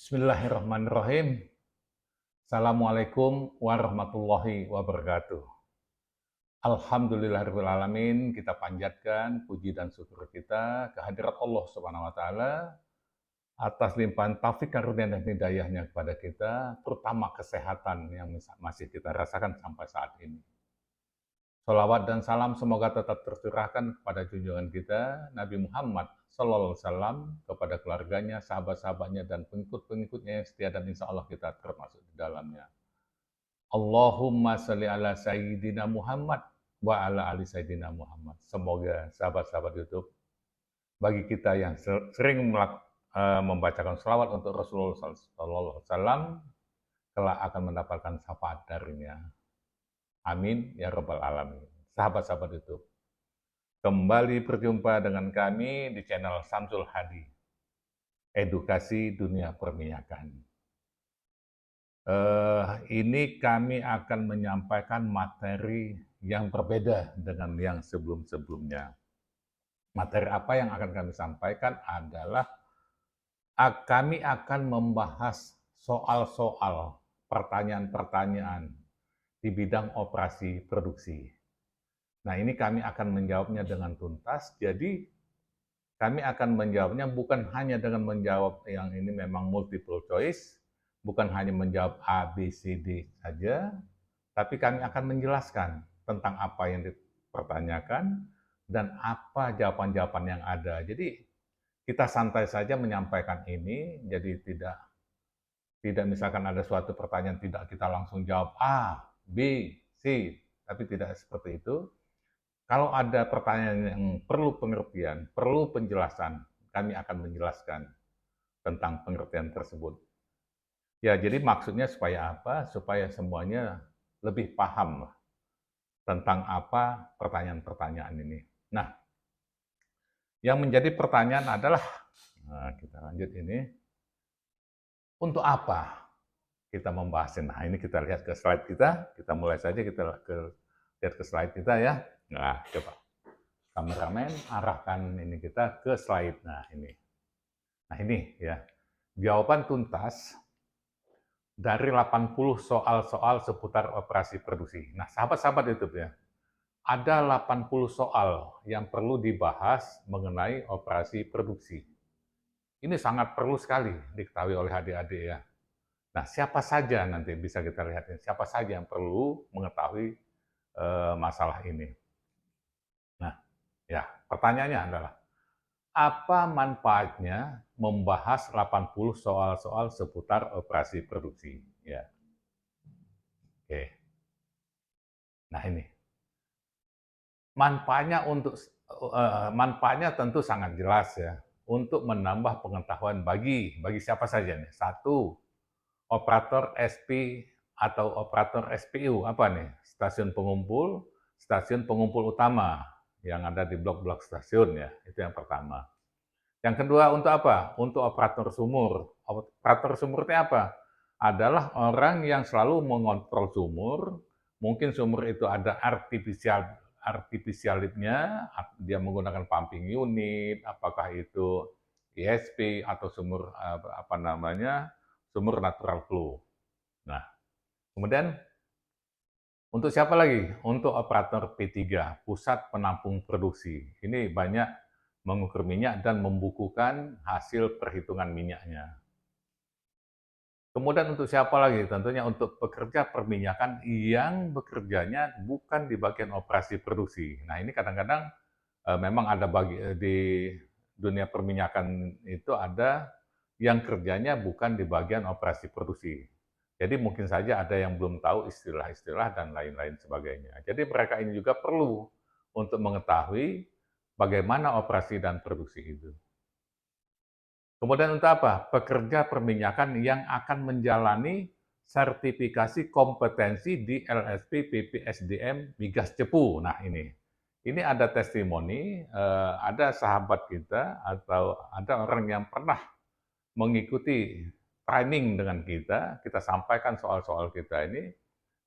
Bismillahirrahmanirrahim. Assalamualaikum warahmatullahi wabarakatuh. Alhamdulillahirrahmanirrahim. Kita panjatkan puji dan syukur kita kehadirat Allah Subhanahu wa Ta'ala atas limpahan taufik karunia dan hidayahnya kepada kita, terutama kesehatan yang masih kita rasakan sampai saat ini. Sholawat dan salam semoga tetap tercurahkan kepada junjungan kita, Nabi Muhammad Sallallahu Alaihi Wasallam, kepada keluarganya, sahabat-sahabatnya, dan pengikut-pengikutnya yang setia, dan insya Allah kita termasuk di dalamnya. Allahumma sholli ala Sayyidina Muhammad wa ala ali Sayyidina Muhammad. Semoga sahabat-sahabat YouTube, bagi kita yang sering membacakan sholawat untuk Rasulullah Sallallahu Alaihi Wasallam, kelak akan mendapatkan syafaat darinya. Amin ya rabbal alamin. Sahabat-sahabat YouTube, kembali berjumpa dengan kami di channel Samsul Hadi, Edukasi Dunia Perminyakan. Ini kami akan menyampaikan materi yang berbeda dengan yang sebelum-sebelumnya. Materi apa yang akan kami sampaikan adalah kami akan membahas soal-soal, pertanyaan-pertanyaan di bidang operasi produksi. Nah, ini kami akan menjawabnya dengan tuntas. Jadi, kami akan menjawabnya bukan hanya dengan menjawab yang ini memang multiple choice, bukan hanya menjawab A, B, C, D saja, tapi kami akan menjelaskan tentang apa yang dipertanyakan dan apa jawaban-jawaban yang ada. Jadi, kita santai saja menyampaikan ini, jadi tidak misalkan ada suatu pertanyaan tidak kita langsung jawab A, B, C, tapi tidak seperti itu. Kalau ada pertanyaan yang perlu pengertian, perlu penjelasan, kami akan menjelaskan tentang pengertian tersebut. Ya, jadi maksudnya supaya apa? Supaya semuanya lebih paham tentang apa pertanyaan-pertanyaan ini. Nah, yang menjadi pertanyaan adalah, kita lanjut ini, untuk apa kita membahasnya? Nah, ini kita lihat ke slide kita mulai saja, kita lihat ke slide kita ya. Nah, coba kameramen arahkan ini kita ke slide. Nah, ini ya, jawaban tuntas dari 80 soal-soal seputar operasi produksi. Nah, sahabat-sahabat YouTube ya, ada 80 soal yang perlu dibahas mengenai operasi produksi. Ini sangat perlu sekali diketahui oleh adik-adik ya. Nah, siapa saja nanti bisa kita lihat ini, siapa saja yang perlu mengetahui masalah ini. Nah, ya, pertanyaannya adalah, apa manfaatnya membahas 80 soal-soal seputar operasi produksi? Ya. Oke. Nah, ini. Manfaatnya tentu sangat jelas ya, untuk menambah pengetahuan bagi siapa saja nih. Satu, operator SP atau operator SPU, apa nih? Stasiun pengumpul utama yang ada di blok-blok stasiun ya, itu yang pertama. Yang kedua, untuk apa? Untuk operator sumur. Operator sumur itu apa? Adalah orang yang selalu mengontrol sumur. Mungkin sumur itu ada artificial lift-nya, dia menggunakan pumping unit, apakah itu ISP atau sumur sumur natural flow. Nah, kemudian untuk siapa lagi? Untuk operator P3, pusat penampung produksi. Ini banyak mengukur minyak dan membukukan hasil perhitungan minyaknya. Kemudian untuk siapa lagi? Tentunya untuk pekerja perminyakan yang bekerjanya bukan di bagian operasi produksi. Nah, ini kadang-kadang memang ada di dunia perminyakan itu ada yang kerjanya bukan di bagian operasi produksi. Jadi mungkin saja ada yang belum tahu istilah-istilah dan lain-lain sebagainya. Jadi mereka ini juga perlu untuk mengetahui bagaimana operasi dan produksi itu. Kemudian untuk apa? Pekerja perminyakan yang akan menjalani sertifikasi kompetensi di LSP PPSDM Migas Cepu. Nah, ini ada testimoni, ada sahabat kita atau ada orang yang pernah mengikuti training dengan kita sampaikan soal-soal kita ini,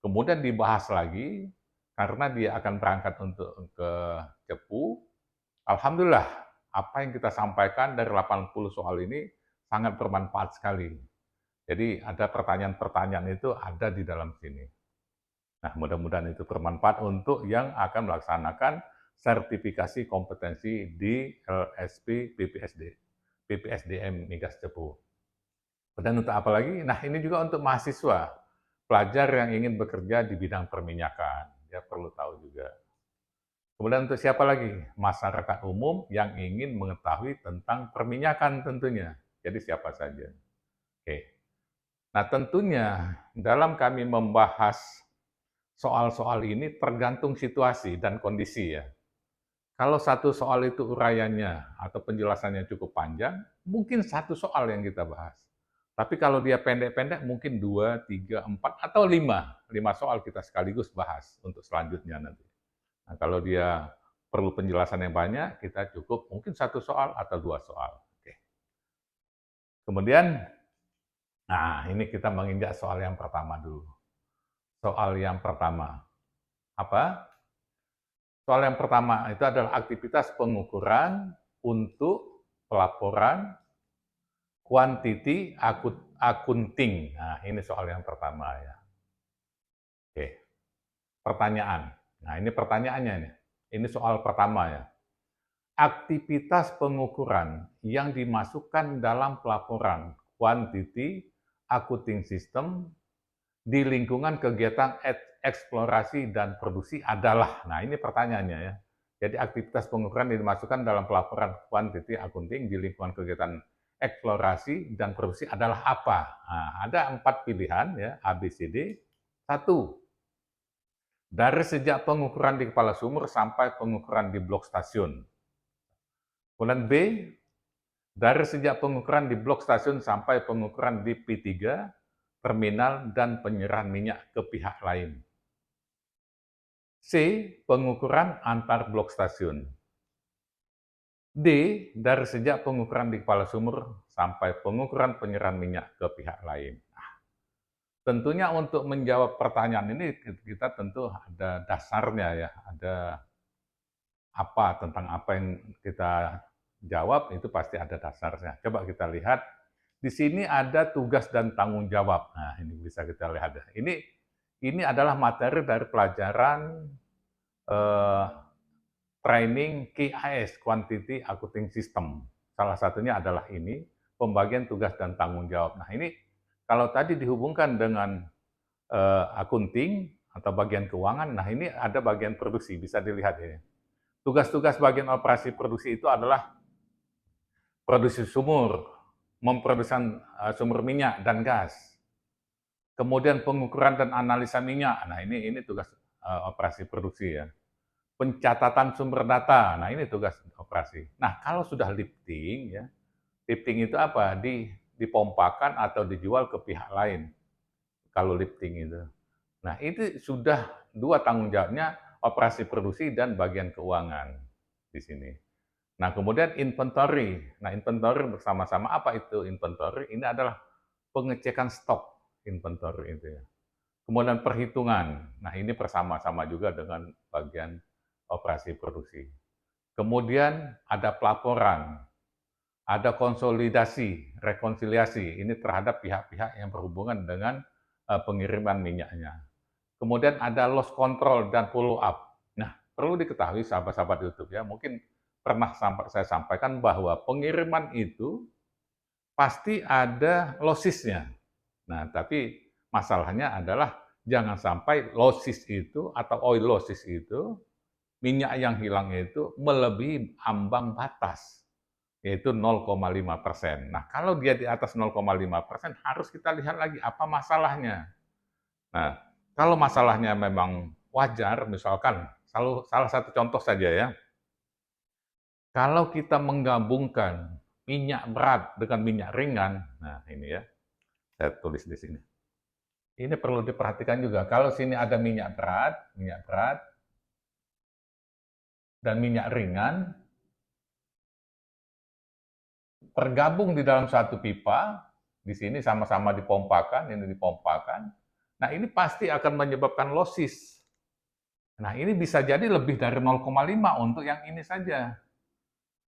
kemudian dibahas lagi karena dia akan berangkat untuk ke Cepu. Alhamdulillah, apa yang kita sampaikan dari 80 soal ini sangat bermanfaat sekali. Jadi ada pertanyaan-pertanyaan itu ada di dalam sini. Nah, mudah-mudahan itu bermanfaat untuk yang akan melaksanakan sertifikasi kompetensi di LSP BPSDM Migas Cepu. Dan untuk apa lagi? Nah, ini juga untuk mahasiswa, pelajar yang ingin bekerja di bidang perminyakan. Dia perlu tahu juga. Kemudian untuk siapa lagi? Masyarakat umum yang ingin mengetahui tentang perminyakan tentunya. Jadi siapa saja. Oke. Nah, tentunya dalam kami membahas soal-soal ini tergantung situasi dan kondisi ya. Kalau satu soal itu uraiannya atau penjelasannya cukup panjang, mungkin satu soal yang kita bahas. Tapi kalau dia pendek-pendek, mungkin 2, 3, 4, atau 5. 5 soal kita sekaligus bahas untuk selanjutnya nanti. Nah, kalau dia perlu penjelasan yang banyak, kita cukup mungkin satu soal atau 2 soal. Oke. Kemudian, nah ini kita menginjak soal yang pertama dulu. Soal yang pertama, apa? Soal yang pertama itu adalah aktivitas pengukuran untuk pelaporan quantity accounting. Nah, ini soal yang pertama ya. Oke, pertanyaan. Nah, ini pertanyaannya nih. Ini soal pertama ya. Aktivitas pengukuran yang dimasukkan dalam pelaporan quantity accounting system di lingkungan kegiatan eksplorasi dan produksi adalah, nah ini pertanyaannya ya. Jadi aktivitas pengukuran yang dimasukkan dalam pelaporan quantity accounting di lingkungan kegiatan eksplorasi dan produksi adalah apa? Nah, ada 4 pilihan ya, A, B, C, D. 1. Dari sejak pengukuran di kepala sumur sampai pengukuran di blok stasiun. Kemudian B, dari sejak pengukuran di blok stasiun sampai pengukuran di P3, terminal dan penyerahan minyak ke pihak lain. C. Pengukuran antar blok stasiun. D. Dari sejak pengukuran di kepala sumur sampai pengukuran penyerahan minyak ke pihak lain. Nah, tentunya untuk menjawab pertanyaan ini kita tentu ada dasarnya ya, ada apa tentang apa yang kita jawab itu pasti ada dasarnya. Coba kita lihat, di sini ada tugas dan tanggung jawab. Nah, ini bisa kita lihat. Ini adalah materi dari pelajaran training KAS, Quantity Accounting System. Salah satunya adalah ini, pembagian tugas dan tanggung jawab. Nah, ini kalau tadi dihubungkan dengan accounting atau bagian keuangan, nah ini ada bagian produksi, bisa dilihat ini. Tugas-tugas bagian operasi produksi itu adalah produksi sumur, memproduksi sumber minyak dan gas. Kemudian pengukuran dan analisa minyak. Nah, ini tugas operasi produksi ya. Pencatatan sumber data. Nah, ini tugas operasi. Nah, kalau sudah lifting ya. Lifting itu apa? Dipompakan atau dijual ke pihak lain. Kalau lifting itu. Nah, itu sudah 2 tanggung jawabnya, operasi produksi dan bagian keuangan di sini. Nah, kemudian inventory. Nah, inventory bersama-sama apa itu inventory? Ini adalah pengecekan stok inventory itu ya. Kemudian perhitungan. Nah, ini bersama-sama juga dengan bagian operasi produksi. Kemudian ada pelaporan, ada konsolidasi, rekonsiliasi. Ini terhadap pihak-pihak yang berhubungan dengan pengiriman minyaknya. Kemudian ada loss control dan follow up. Nah, perlu diketahui sahabat-sahabat YouTube ya, mungkin pernah saya sampaikan bahwa pengiriman itu pasti ada lossesnya. Nah, tapi masalahnya adalah jangan sampai losses itu atau oil losses itu, minyak yang hilang itu melebihi ambang batas, yaitu 0,5%. Nah, kalau dia di atas 0,5%, harus kita lihat lagi apa masalahnya. Nah, kalau masalahnya memang wajar, misalkan, salah satu contoh saja ya, kalau kita menggabungkan minyak berat dengan minyak ringan, nah ini ya, saya tulis di sini. Ini perlu diperhatikan juga, kalau sini ada minyak berat dan minyak ringan, tergabung di dalam satu pipa, di sini sama-sama dipompakan, ini dipompakan. Nah, ini pasti akan menyebabkan losses. Nah, ini bisa jadi lebih dari 0,5 untuk yang ini saja.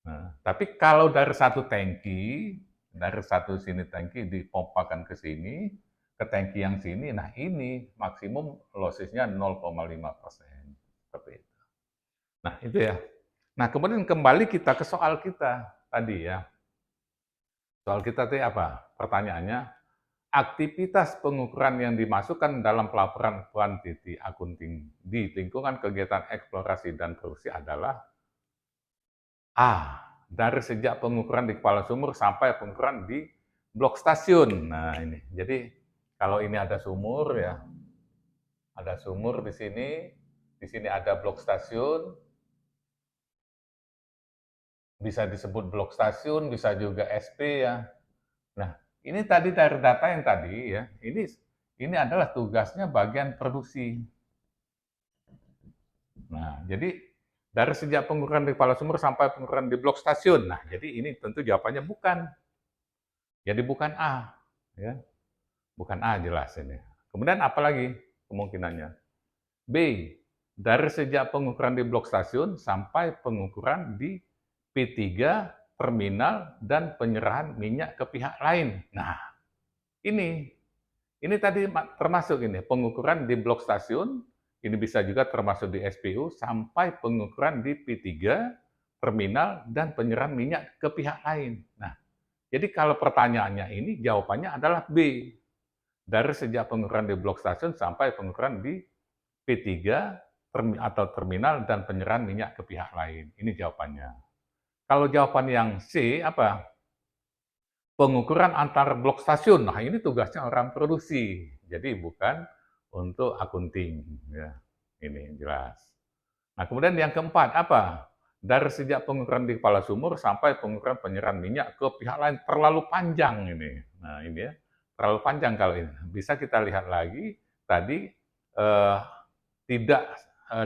Nah, tapi kalau dari satu tangki, Dari satu sini tangki dipompakan ke sini, ke tangki yang sini, nah ini maksimum lossesnya 0,5%. Seperti itu. Nah itu ya. Nah kemudian kembali kita ke soal kita tadi ya. Soal kita tadi apa? Pertanyaannya, aktivitas pengukuran yang dimasukkan dalam pelaporan kuantiti akunting di lingkungan kegiatan eksplorasi dan produksi adalah A. Dari sejak pengukuran di kepala sumur sampai pengukuran di blok stasiun. Nah ini, jadi kalau ini ada sumur ya, ada sumur di sini ada blok stasiun, bisa disebut blok stasiun, bisa juga SP ya. Nah, ini tadi dari data yang tadi ya, ini adalah tugasnya bagian produksi. Nah, jadi dari sejak pengukuran di kepala sumur sampai pengukuran di blok stasiun. Nah, jadi ini tentu jawabannya bukan. Jadi bukan A, ya. Bukan A jelas ini. Kemudian apa lagi kemungkinannya? B, dari sejak pengukuran di blok stasiun sampai pengukuran di P3 terminal dan penyerahan minyak ke pihak lain. Nah, ini tadi termasuk ini pengukuran di blok stasiun, ini bisa juga termasuk di SPU sampai pengukuran di P3 terminal dan penyerahan minyak ke pihak lain. Nah, jadi kalau pertanyaannya ini jawabannya adalah B. Dari sejak pengukuran di blok stasiun sampai pengukuran di P3 atau terminal dan penyerahan minyak ke pihak lain. Ini jawabannya. Kalau jawaban yang C apa? Pengukuran antar blok stasiun. Nah, ini tugasnya orang produksi. Jadi bukan untuk akunting ya. Ini jelas. Nah, kemudian yang keempat apa? Dari sejak pengukuran di kepala sumur sampai pengukuran penyerahan minyak ke pihak lain terlalu panjang ini. Nah, ini ya. Terlalu panjang kalau ini. Bisa kita lihat lagi tadi tidak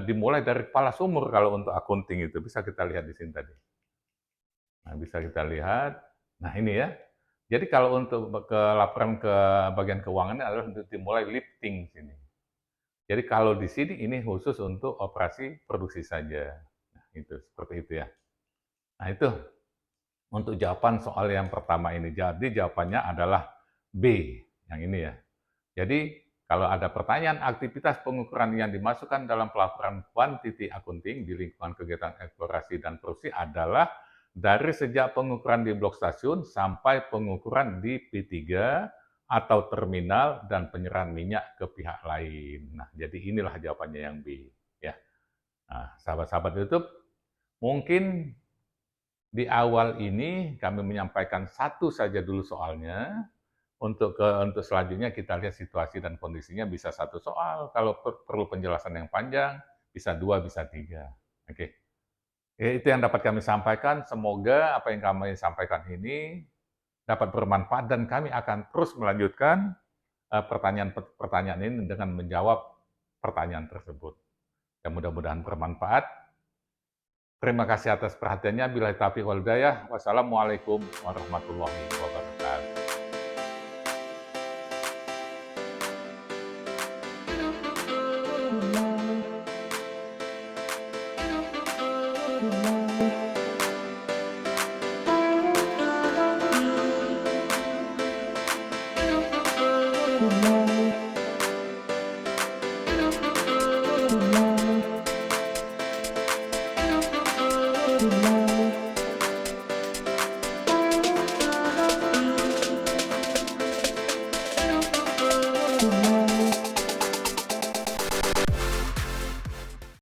dimulai dari kepala sumur kalau untuk akunting itu. Bisa kita lihat di sini tadi. Nah, bisa kita lihat. Nah, ini ya. Jadi kalau untuk ke laporan ke bagian keuangannya adalah dimulai lifting sini. Jadi kalau di sini ini khusus untuk operasi produksi saja. Nah, itu seperti itu ya. Nah, itu untuk jawaban soal yang pertama ini. Jadi jawabannya adalah B, yang ini ya. Jadi kalau ada pertanyaan aktivitas pengukuran yang dimasukkan dalam pelaporan kuantiti akunting di lingkungan kegiatan eksplorasi dan produksi adalah dari sejak pengukuran di blok stasiun sampai pengukuran di P3 atau terminal dan penyerahan minyak ke pihak lain. Nah, jadi inilah jawabannya yang B. Ya. Nah, sahabat-sahabat YouTube, mungkin di awal ini kami menyampaikan satu saja dulu soalnya. Untuk selanjutnya kita lihat situasi dan kondisinya bisa satu soal. Kalau perlu penjelasan yang panjang, bisa dua, bisa tiga. Oke. Ya, itu yang dapat kami sampaikan. Semoga apa yang kami sampaikan ini dapat bermanfaat dan kami akan terus melanjutkan pertanyaan-pertanyaan ini dengan menjawab pertanyaan tersebut. Ya, mudah-mudahan bermanfaat. Terima kasih atas perhatiannya. Billahi taufiq wal hidayah. Wassalamualaikum warahmatullahi wabarakatuh.